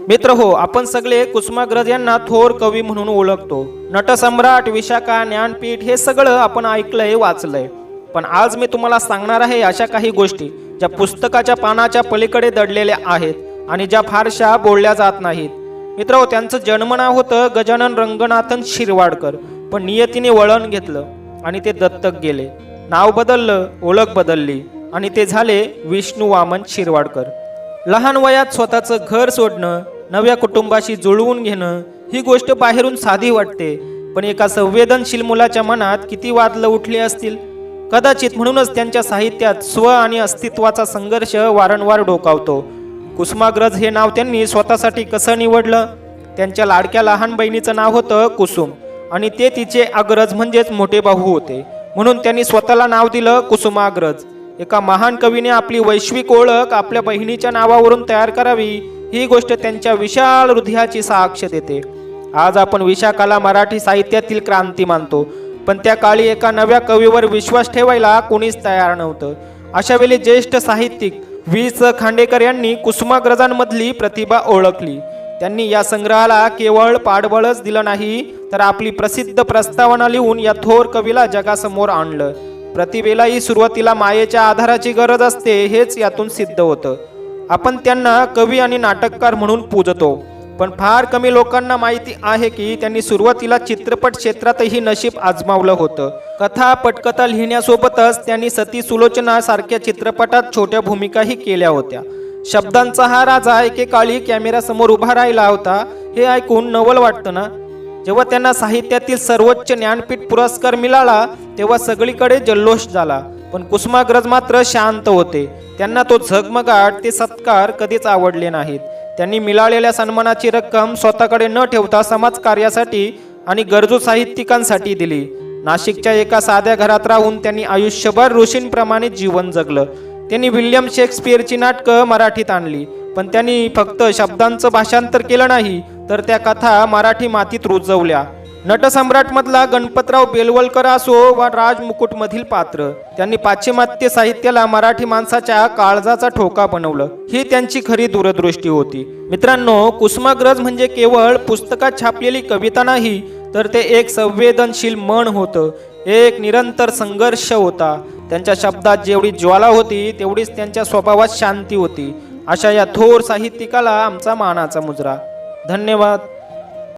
मित्र हो, आपण सगळे कुसुमाग्रज यांना थोर कवी म्हणून ओळखतो. नटसम्राट, विशाखा, ज्ञानपीठ हे सगळं आपण ऐकलंय, वाचलंय. पण आज मी तुम्हाला सांगणार आहे अशा काही गोष्टी ज्या पुस्तकाच्या पानाच्या पलीकडे दडलेल्या आहेत आणि ज्या फारशा बोलल्या जात नाहीत. मित्र हो, त्यांचं जन्मनाव होतं गजानन रंगनाथन शिरवाडकर. पण नियतीने वळण घेतलं आणि ते दत्तक गेले. नाव बदललं, ओळख बदलली आणि ते झाले विष्णू वामन शिरवाडकर. लहान वयात स्वतःचं घर सोडणं, नव्या कुटुंबाशी जुळवून घेणं ही गोष्ट बाहेरून साधी वाटते, पण एका संवेदनशील मुलाच्या मनात किती वादळ उठले असतील. कदाचित म्हणूनच त्यांच्या साहित्यात स्व आणि अस्तित्वाचा संघर्ष वारंवार डोकावतो. कुसुमाग्रज हे नाव त्यांनी स्वतःसाठी कसं निवडलं? त्यांच्या लाडक्या लहान बहिणीचं नाव होतं कुसुम आणि ते तिचे अग्रज म्हणजेच मोठे भाऊ होते, म्हणून त्यांनी स्वतःला नाव दिलं कुसुमाग्रज. एका महान कवीने आपली वैश्विक ओळख आपल्या बहिणीच्या नावावरून तयार करावी, ही गोष्ट त्यांच्या विशाल हृदयाची साक्ष देते. आज आपण विशाखाला मराठी साहित्यातील क्रांती मानतो, पण त्या काळी एका नव्या कवीवर विश्वास ठेवायला कोणीच तयार नव्हतं. अशा वेळी ज्येष्ठ साहित्यिक वि.स. खांडेकर यांनी कुसुमाग्रजांमधली प्रतिभा ओळखली. त्यांनी या संग्रहाला केवळ पाठबळच दिलं नाही, तर आपली प्रसिद्ध प्रस्तावना लिहून या थोर कवीला जगासमोर आणलं. प्रतिभेलाही सुरुवातीला मायेच्या आधाराची गरज असते, हेच यातून सिद्ध होतं. आपण त्यांना कवी आणि नाटककार म्हणून पूजतो, पण फार कमी लोकांना माहिती आहे की त्यांनी सुरुवातीला चित्रपट क्षेत्रातही नशीब आजमावलं होतं. कथा पटकथा लिहिण्यासोबतच त्यांनी सती सुलोचना सारख्या चित्रपटात छोट्या भूमिकाही केल्या होत्या. शब्दांचा हा राजा एकेकाळी कॅमेऱ्यासमोर उभा राहिला होता, हे ऐकून नवल वाटतं ना? जेव्हा त्यांना साहित्यातील सर्वोच्च ज्ञानपीठ पुरस्कार मिळाला तेव्हा सगळीकडे जल्लोष झाला. पण कुसुमाग्रज मात्र शांत होते. त्यांना तो झगमगाट, ते सत्कार कधीच आवडले नाहीत. त्यांनी मिळालेल्या सन्मानाची रक्कम स्वतःकडे न ठेवता समाजकार्यासाठी आणि गरजू साहित्यिकांसाठी दिली. नाशिकच्या एका साध्या घरात राहून त्यांनी आयुष्यभर ऋषींप्रमाणे जीवन जगलं. त्यांनी विल्यम शेक्सपियरची नाटकं मराठीत आणली, पण त्यांनी फक्त शब्दांचं भाषांतर केलं नाही, तर त्या कथा मराठी मातीत रुजवल्या. नटसम्राट मधला गणपतराव बेलवलकर असो वा राजमुकुट मधील पात्र, त्यांनी पाश्चिमात्य साहित्याला मराठी माणसाच्या काळजाचा ठोका बनवलं. ही त्यांची खरी दूरदृष्टी होती. मित्रांनो, कुसुमाग्रज म्हणजे केवळ पुस्तकात छापलेली कविता नाही, तर ते एक संवेदनशील मन होतं, एक निरंतर संघर्ष होता. त्यांच्या शब्दात जेवढी ज्वाला होती तेवढीच त्यांच्या स्वभावात शांती होती. अशा या थोर साहित्यिकाला आमचा मानाचा मुजरा. धन्यवाद.